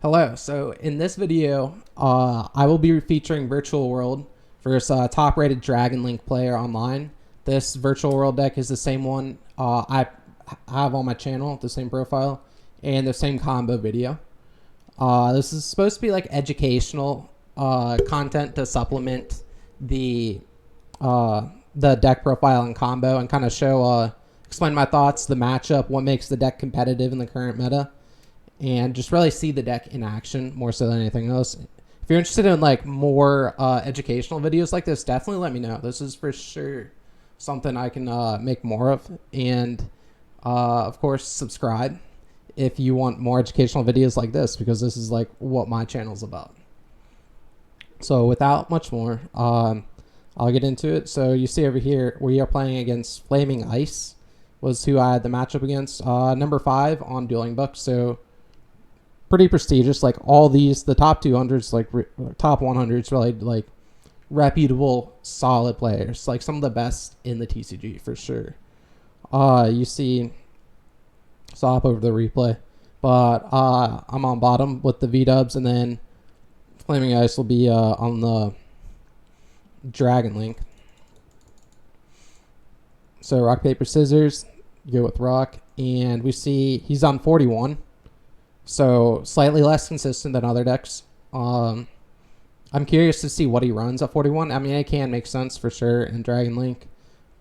Hello. So in this video, I will be featuring Virtual World versus top-rated Dragon Link player online. This Virtual World deck is the same one I have on my channel, the same profile, and the same combo video. This is supposed to be like educational content to supplement the deck profile and combo, and kind of show explain my thoughts, the matchup, what makes the deck competitive in the current meta, and just really see the deck in action more so than anything else. If you're interested in like more educational videos like this, definitely let me know. This is for sure something I can make more of. And of course, subscribe if you want more educational videos like this, because this is like what my channel's about. So without much more, I'll get into it. So you see over here, we are playing against Flaming Ice, was who I had the matchup against. Number 5 on Duelingbook, so pretty prestigious. Like all these, the top 200s, like top 100s, really like reputable, solid players. Like some of the best in the TCG for sure. You see, so I'll hop over the replay, but I'm on bottom with the V-dubs, and then Flaming Ice will be on the Dragon Link. So rock, paper, scissors, go with rock, and we see he's on 41, so slightly less consistent than other decks. I'm curious to see what he runs at 41. I mean, it can make sense for sure in Dragon Link,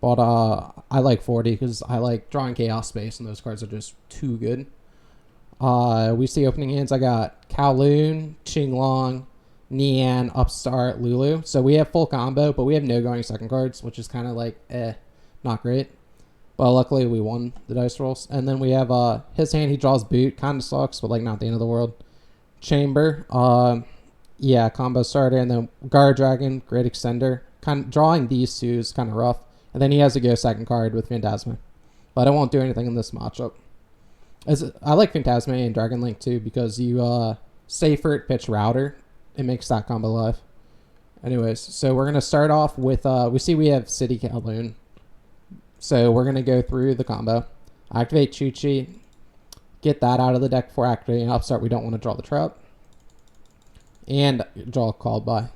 but I like 40 because I like drawing Chaos Space, and those cards are just too good. We see opening hands. I got Kowloon, Qinglong, Nian, Upstart, Lulu. So we have full combo, but we have no going second cards, which is kind of like not great. But luckily we won the dice rolls. And then we have his hand. He draws Boot. Kind of sucks, but like not the end of the world. Chamber. Yeah, combo starter. And then Guard Dragon, great extender. Kind of drawing these two is kind of rough. And then he has a go second card with Phantasma. But I won't do anything in this matchup. I like Phantasma and Dragon Link too, because you safer it, pitch Router. It makes that combo live. Anyways, so we're going to start off with, we have City Kowloon. So we're going to go through the combo. Activate Chuchi. Get that out of the deck before activating Upstart. We don't want to draw the trap. And draw a called by.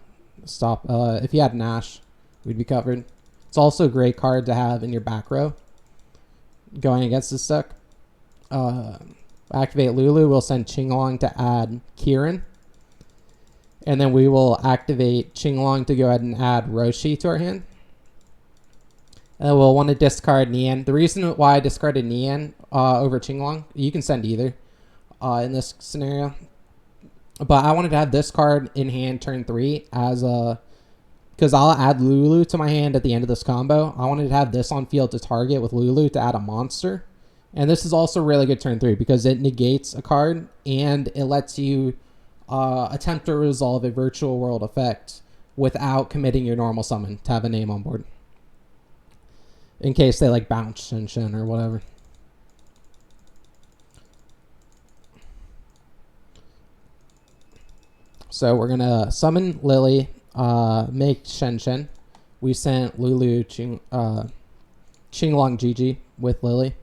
Stop. If you had Nash, we'd be covered. It's also a great card to have in your back row going against this deck. Activate Lulu. We'll send Qinglong to add Kieran. And then we will activate Qinglong to go ahead and add Roshi to our hand. And we'll want to discard Nian. The reason why I discarded Nian over Qinglong, you can send either in this scenario. But I wanted to have this card in hand turn 3 as a... because I'll add Lulu to my hand at the end of this combo. I wanted to have this on field to target with Lulu to add a monster. And this is also really good turn 3 because it negates a card and it lets you attempt to resolve a virtual world effect without committing your normal summon to have a name on board, in case they like bounce Shin or whatever. So we're gonna summon Lily, make Shin. We sent Lulu Qinglong GG with Lily,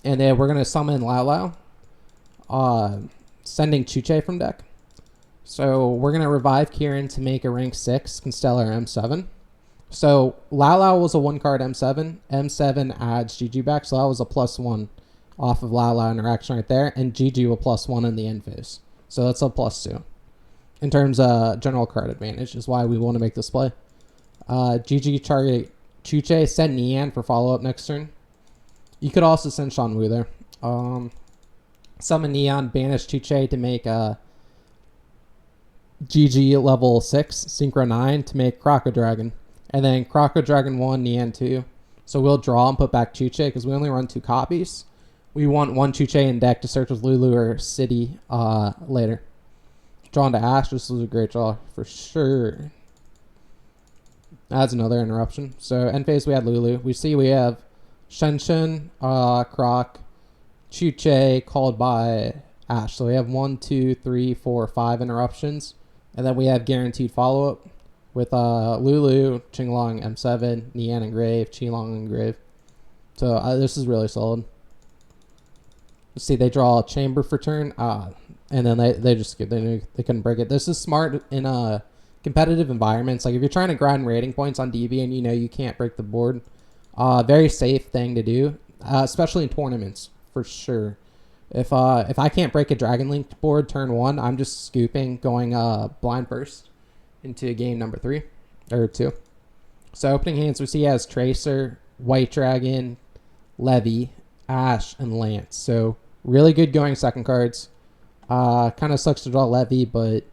and then we're gonna summon Lao Lao, sending Chuche from deck. So we're going to revive Kieran to make a rank 6 Constellar M7. So Lao Lao was a 1-card M7. M7 adds GG back, so that was a +1 off of Lao Lao interaction right there. And GG will +1 in the end phase. So that's a +2. In terms of general card advantage is why we want to make this play. GG target Chuche, send Nian for follow-up next turn. You could also send Shan Wu there. Summon Neon, banish Chuche to make a GG level 6, Synchro 9 to make Croco Dragon. And then Croco Dragon 1, Neon 2. So we'll draw and put back Chuche because we only run 2 copies. We want 1 Chuche in deck to search with Lulu or City later. Drawn to Ash, this was a great draw for sure. Adds another interruption. So end phase we had Lulu. We see we have Shen, Croc, Chuche called by Ash. So we have 1, 2, 3, 4, 5 interruptions. And then we have guaranteed follow-up with Lulu, Qinglong, M7, Nian Engrave, Qinglong Engrave. So this is really solid. Let's see, they draw a Chamber for turn. and then they couldn't break it. This is smart in competitive environments. Like if you're trying to grind rating points on DB and you know you can't break the board, very safe thing to do, especially in tournaments for sure. If I can't break a Dragon Link board turn 1, I'm just scooping, going blind first into game number 3 or 2. So opening hands we see he has Tracer, White Dragon, Levy, Ash, and Lance. So really good going second cards. Kind of sucks to draw Levy, but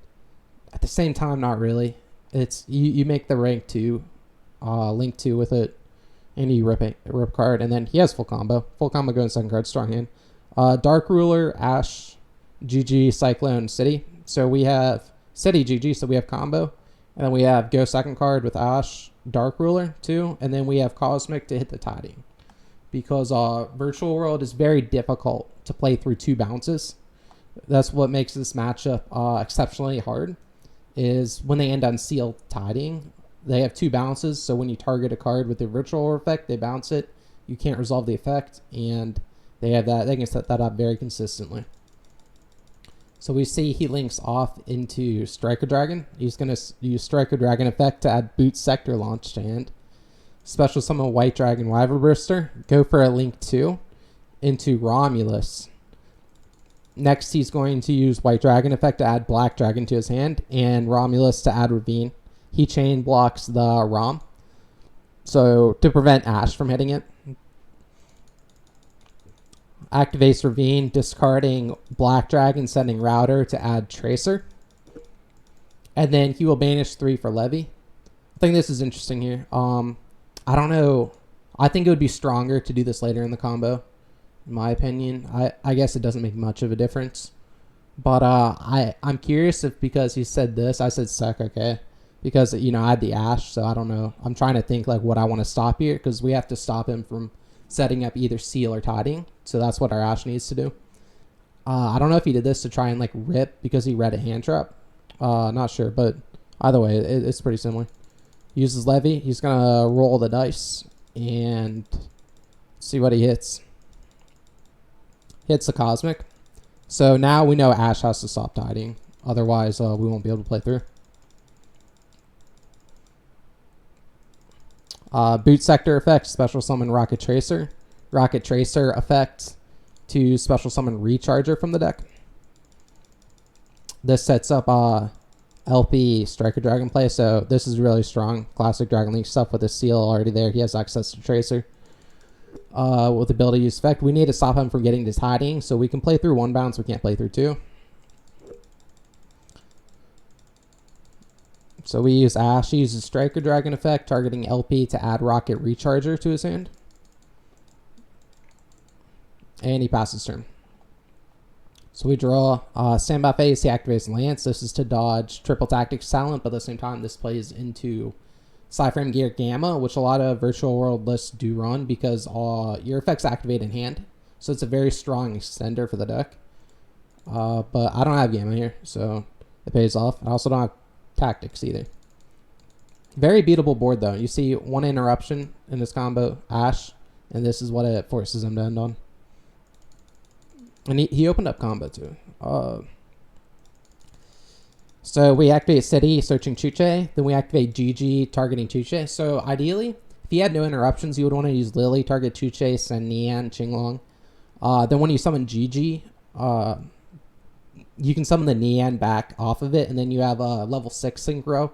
at the same time, not really. It's you make the rank 2, link 2 with it, and you rip card, and then he has full combo. Full combo going second card, strong hand. Dark Ruler, Ash, GG, Cyclone, City. So we have City, GG, so we have combo. And then we have go second card with Ash, Dark Ruler, too. And then we have Cosmic to hit the tiding. Because Virtual World is very difficult to play through 2 bounces. That's what makes this matchup exceptionally hard, is when they end on sealed tiding, they have 2 bounces. So when you target a card with the Virtual effect, they bounce it. You can't resolve the effect, and they can set that up very consistently. So we see he links off into Striker Dragon. He's going to use Striker Dragon effect to add Boot Sector Launch to hand. Special summon White Dragon Wyvern Burster. Go for a link 2 into Romulus. Next, he's going to use White Dragon effect to add Black Dragon to his hand, and Romulus to add Ravine. He chain blocks the Rom, so to prevent Ash from hitting it. Activates Ravine, discarding Black Dragon, sending Router to add Tracer. And then he will banish 3 for Levy. I think this is interesting here. I don't know. I think it would be stronger to do this later in the combo, in my opinion. I guess it doesn't make much of a difference. But I'm curious if because he said this, I said suck, okay. Because, you know, I had the Ash, so I don't know. I'm trying to think like what I want to stop here, because we have to stop him from setting up either seal or tiding. So that's what our Ash needs to do. I don't know if he did this to try and like rip because he read a hand trap. Not sure, but either way, it's pretty similar. Uses Levy. He's going to roll the dice and see what he hits. Hits the Cosmic. So now we know Ash has to stop tiding. Otherwise, we won't be able to play through. Boot Sector effect, special summon Rocket Tracer. Rocket Tracer effect to special summon Recharger from the deck. This sets up LP Striker Dragon play, so this is really strong. Classic Dragon Link stuff with a seal already there. He has access to Tracer. With the ability to use effect, we need to stop him from getting this hiding, so we can play through 1 bounce, we can't play through 2. So we use Ash. He uses Striker Dragon effect, targeting LP to add Rocket Recharger to his hand. And he passes turn. So we draw standby phase. He activates Lance. This is to dodge Triple Tactics Talent, but at the same time, this plays into Psyframe Gear Gamma, which a lot of Virtual World lists do run because your effects activate in hand. So it's a very strong extender for the deck. But I don't have Gamma here, so it pays off. I also don't have Tactics either. Very beatable board though. You see 1 interruption in this combo, Ash, and this is what it forces him to end on. And he opened up combo too. So we activate City, searching Chuche. Then we activate GG, targeting Chuche. So ideally, if he had no interruptions, you would want to use Lily, target Chuche, send Nian, Qinglong. Then when you summon GG, you can summon the Nian back off of it, and then you have a level 6 Synchro,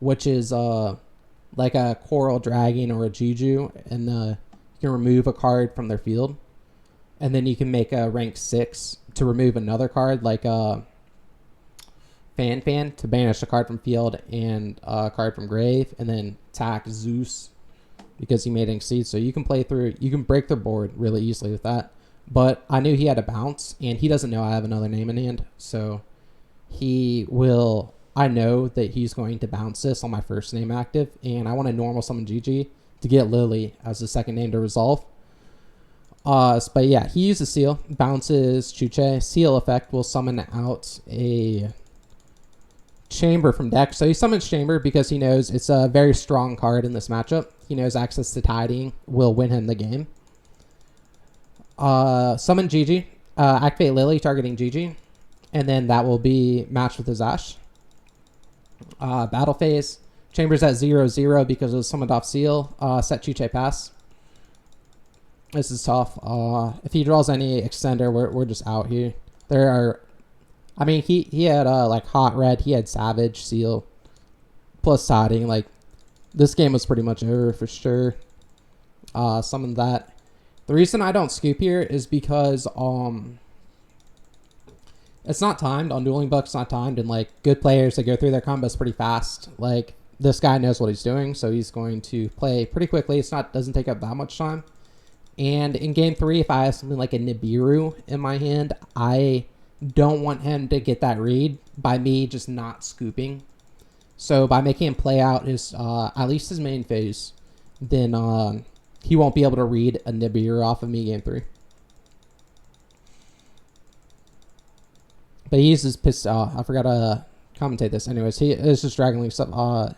which is like a Coral Dragon or a Juju, and you can remove a card from their field. And then you can make a rank 6 to remove another card, like a Fan to banish a card from field and a card from grave, and then attack Zeus because he made Exceed. So you can play through, you can break the board really easily with that. But I knew he had a bounce, and he doesn't know I have another name in hand. So he will, I know that he's going to bounce this on my first name active, and I want to normal summon GG to get Lily as the second name to resolve. But yeah, he uses Seal, bounces Chuche. Seal effect will summon out a Chamber from deck. So he summons Chamber because he knows it's a very strong card in this matchup. He knows access to tiding will win him the game. Summon GG. Activate Lily, targeting GG. and then that will be matched with his Ash. Battle phase. Chambers at 0/0 because of Summoned Off Seal. Set Chiche Pass. This is tough. If he draws any extender, we're just out here. There are, I mean, he had like Hot Red. He had Savage Seal plus Siding. Like, this game was pretty much over for sure. Summon that. The reason I don't scoop here is because it's not timed on Dueling Book. It's not timed, and like good players, they go through their combos pretty fast. Like, this guy knows what he's doing, so he's going to play pretty quickly. Doesn't take up that much time. And in game 3, if I have something like a Nibiru in my hand, I don't want him to get that read by me just not scooping. So by making him play out his at least his main phase, then he won't be able to read a Nibiru off of me game 3. But he uses piss. I forgot to commentate this. Anyways, it's just Dragon Link stuff.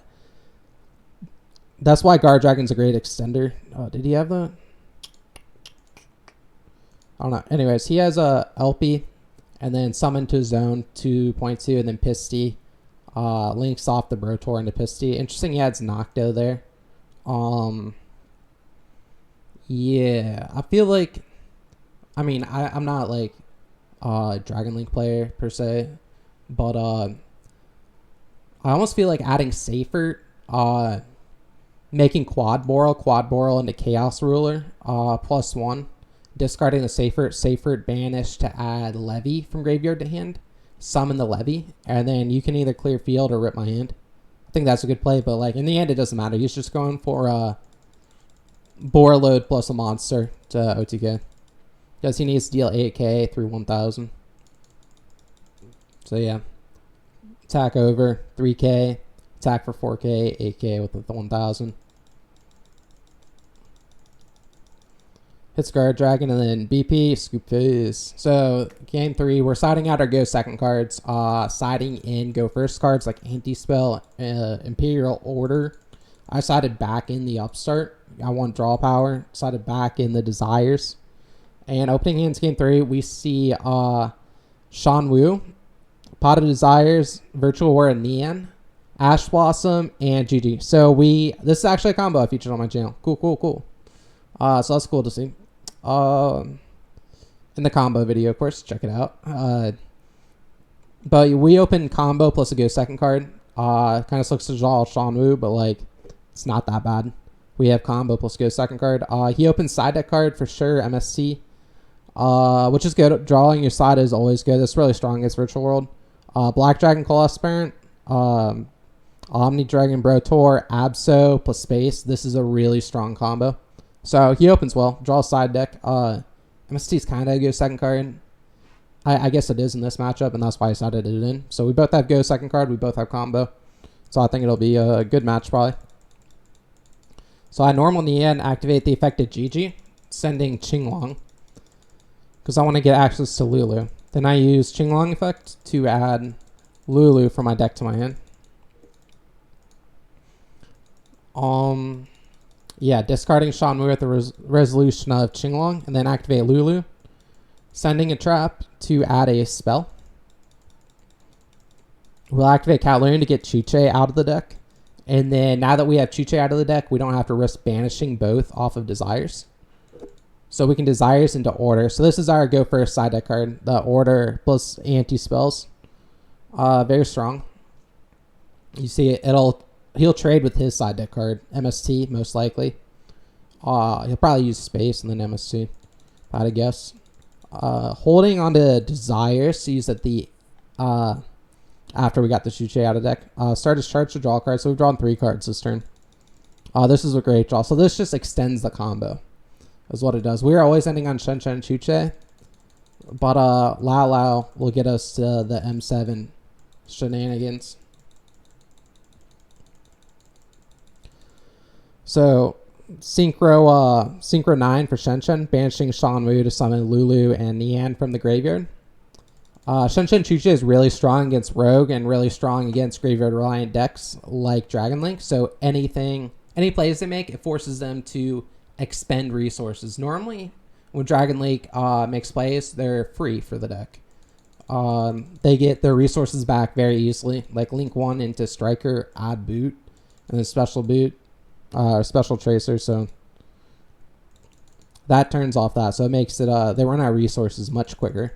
That's why Guard Dragon's a great extender. Did he have the? I don't know. Anyways, he has a LP, and then Summon to Zone 2.2, and then Pisty. Links off the Brotor into Pisty. Interesting, he adds Nocto there. Yeah, I feel like, I mean, I'm not like Dragon Link player per se, but I almost feel like adding Safer, making Quad Boral into Chaos Ruler, +1, discarding the Safer banish to add Levy from graveyard to hand, summon the Levy, and then you can either clear field or rip my hand. I think that's a good play, but like in the end, it doesn't matter. He's just going for Bore Load plus a monster to OTK. Because he needs to deal 8k through 1000. So yeah. Attack over 3k. Attack for 4k, 8k with the 1000. Hits Guard Dragon and then BP, scoop phase. So game 3, we're siding out our go second cards. Siding in go first cards like Anti-Spell, Imperial Order. I sided back in the Upstart. I want draw power. Sided back in the Desires. And opening hands game 3, we see Shan Wu, Pot of Desires, Virtual War and Nian, Ash Blossom, and GG. So this is actually a combo I featured on my channel. Cool. So that's cool to see. In the combo video, of course, check it out. But we opened combo plus a go second card. Kind of looks to draw Shan Wu, but like it's not that bad. We have combo plus go second card. He opens side deck card for sure, MST. Which is good. Drawing your side is always good. It's really strong against Virtual World. Black Dragon Claw Aspirant, Omni Dragon Brotor, Abso plus Space. This is a really strong combo. So he opens well. Draw side deck. MST is kind of a go second card. I guess it is in this matchup, and that's why I decided it in. So we both have go second card. We both have combo. So I think it'll be a good match probably. So I normal Nian, activate the effect of GG, sending Qinglong, because I want to get access to Lulu. Then I use Qinglong effect to add Lulu from my deck to my hand. Yeah, discarding Shan Wu with the resolution of Qinglong, and then activate Lulu, sending a trap to add a spell. We'll activate Kowloon to get Chiche out of the deck. And then now that we have Chiche out of the deck, we don't have to risk banishing both off of Desires. So we can Desires into Order. So this is our go first side deck card. The Order plus anti-spells. Very strong. You see he'll trade with his side deck card. MST most likely. He'll probably use Space and then MST. I'd guess. Holding on to Desires to use at the after we got the Chiche out of deck. Start his charge to draw a card. So we've drawn 3 cards this turn. This is a great draw. So this just extends the combo. Is what it does. We're always ending on Shen Shen Chiche. But Lao Lao will get us to the M7 shenanigans. So Synchro 9 for Shen Shen, banishing Shan Wu to summon Lulu and Nian from the graveyard. Shen Shen Chiche is really strong against Rogue and really strong against graveyard reliant decks like Dragon Link. So any plays they make, it forces them to expend resources. Normally, when Dragon Link makes plays, they're free for the deck. They get their resources back very easily. Like link 1 into striker, add boot, and then special boot, special tracer. So that turns off that. So it makes it, they run out of resources much quicker.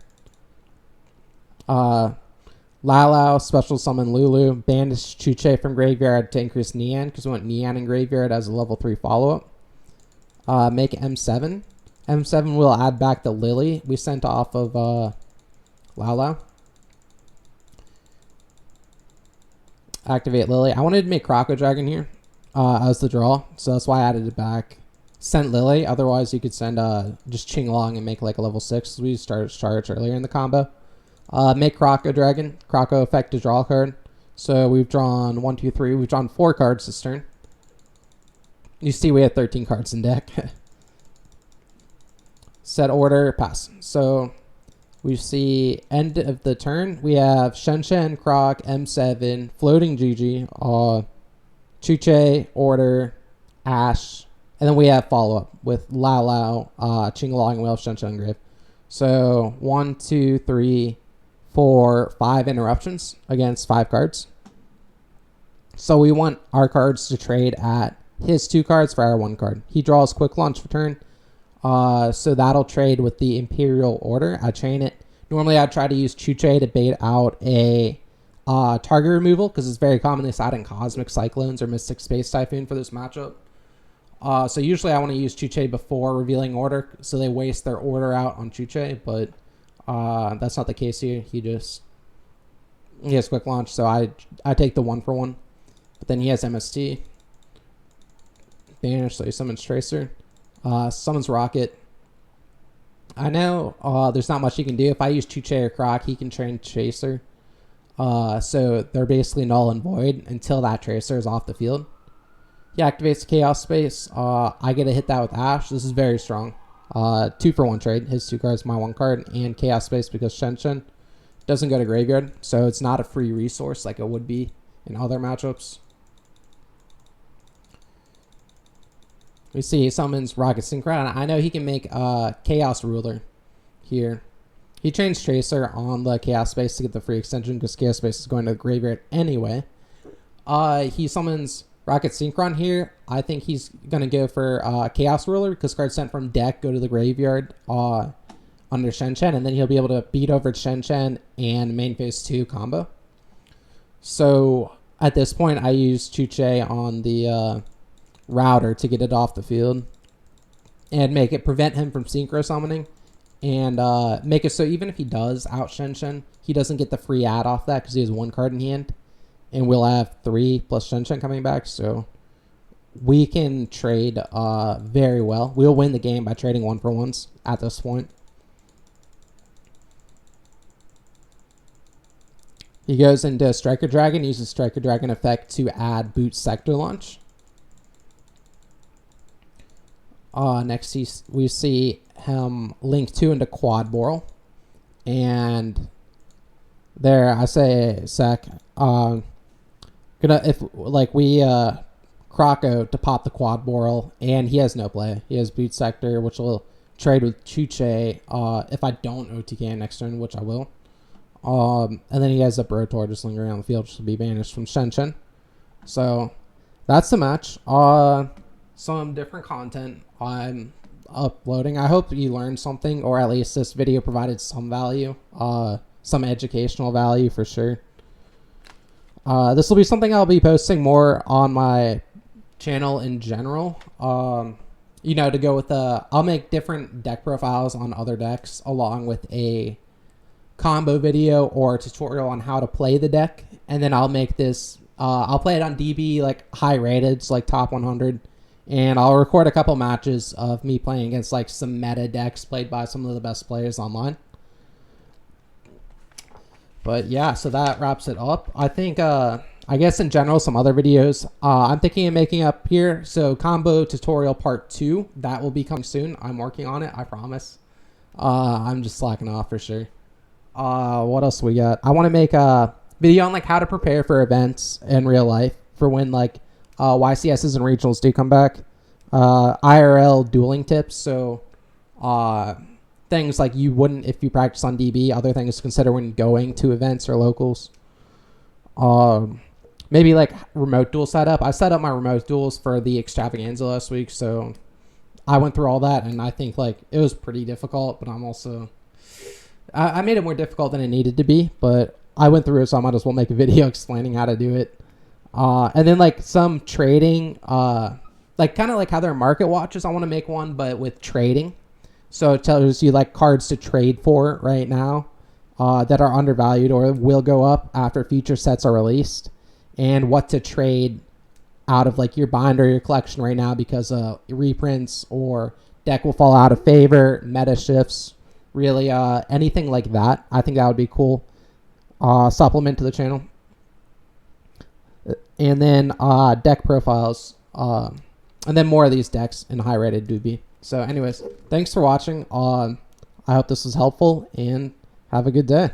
Lau special summon Lulu, banish Chuche from graveyard to increase Nian, because we want Nian in graveyard as a level 3 follow-up. Make M7. M7 will add back the Lily we sent off of Lau. Activate Lily. I wanted to make Croco Dragon here as the draw, so that's why I added it back. Sent Lily, otherwise you could send just Qinglong and make like a level 6. We started charge earlier in the combo. Make Croco Dragon. Croco effect to draw a card. So we've drawn 1, 2, 3. We've drawn 4 cards this turn. You see we have 13 cards in deck. Set order, pass. So we see end of the turn. We have Shen, Croc, M7, Floating Gigi, Chuche, Order, Ash, and then we have follow-up with Lau, Qinglong, and we have Shen Grave. So 1, 2, 3, 4, 5 interruptions against 5 cards. So we want our cards to trade at his 2 cards for our 1 card. He draws quick launch for turn. So that'll trade with the Imperial Order. I chain it. Normally I'd try to use Chuche to bait out a target removal, because it's very commonly side in Cosmic Cyclones or Mystic Space Typhoon for this matchup. So usually I want to use Chuche before revealing Order, so they waste their Order out on Chuche, but that's not the case here. He has quick launch, so I take the 1-for-1. But then he has MST. Banish, so he summons Tracer. Summons Rocket. I know there's not much he can do. If I use Chuche or Croc, he can train Tracer. So they're basically null and void until that Tracer is off the field. He activates Chaos Space. I get to hit that with Ash. This is very strong. 2-for-1 trade. His 2 cards, my 1 card, and Chaos Space, because Shen doesn't go to graveyard. So it's not a free resource like it would be in other matchups. We see he summons Rocket Synchron. I know he can make Chaos Ruler here. He trains Tracer on the Chaos Space to get the free extension, because Chaos Space is going to the graveyard anyway. He summons Rocket Synchron here. I think he's going to go for Chaos Ruler, because cards sent from deck go to the graveyard under Shen, and then he'll be able to beat over Shen and main phase 2 combo. So at this point, I use Chuche on the router to get it off the field and make it prevent him from synchro summoning, and make it so even if he does out Shen, he doesn't get the free add off that, because he has 1 card in hand, and we'll have 3 plus Shen coming back. So we can trade very well. We'll win the game by trading 1-for-1s at this point. He goes into Striker Dragon, uses Striker Dragon effect to add Boot Sector Launch. Next, we see him link 2 into Quad Boral. And there, I say, Sec, if like we Croco to pop the Quad Boral, and he has no play. He has Boot Sector, which will trade with Chuche if I don't OTK next turn, which I will. And then he has a Brotor just lingering on the field, which will be banished from Shen. So that's the match. Some different content I'm uploading. I hope you learned something, or at least this video provided some value, some educational value for sure. This will be something I'll be posting more on my channel in general. You know, to go with I'll make different deck profiles on other decks along with a combo video or a tutorial on how to play the deck, and then I'll make this. I'll play it on DB, like high rated, so like top 100. And I'll record a couple matches of me playing against like some meta decks played by some of the best players online. But yeah, so that wraps it up. I think, I guess in general, some other videos I'm thinking of making up here. So combo tutorial part 2, that will be coming soon. I'm working on it, I promise. I'm just slacking off for sure. What else we got? I want to make a video on like how to prepare for events in real life for when like YCSs and regionals do come back. IRL dueling tips. So things things like you wouldn't if you practice on DB, other things to consider when going to events or locals. Maybe like remote duel setup. I set up my remote duels for the extravaganza last week, so I went through all that, and I think like it was pretty difficult, but I made it more difficult than it needed to be, but I went through it, so I might as well make a video explaining how to do it. And then like some trading, like kind of like how there are market watches. I want to make one, but with trading. So it tells you like cards to trade for right now that are undervalued or will go up after future sets are released, and what to trade out of like your binder or your collection right now because reprints or deck will fall out of favor, meta shifts, really anything like that. I think that would be cool. Supplement to the channel. And then deck profiles, and then more of these decks in high rated doobie. So anyways, thanks for watching. I hope this was helpful, and have a good day.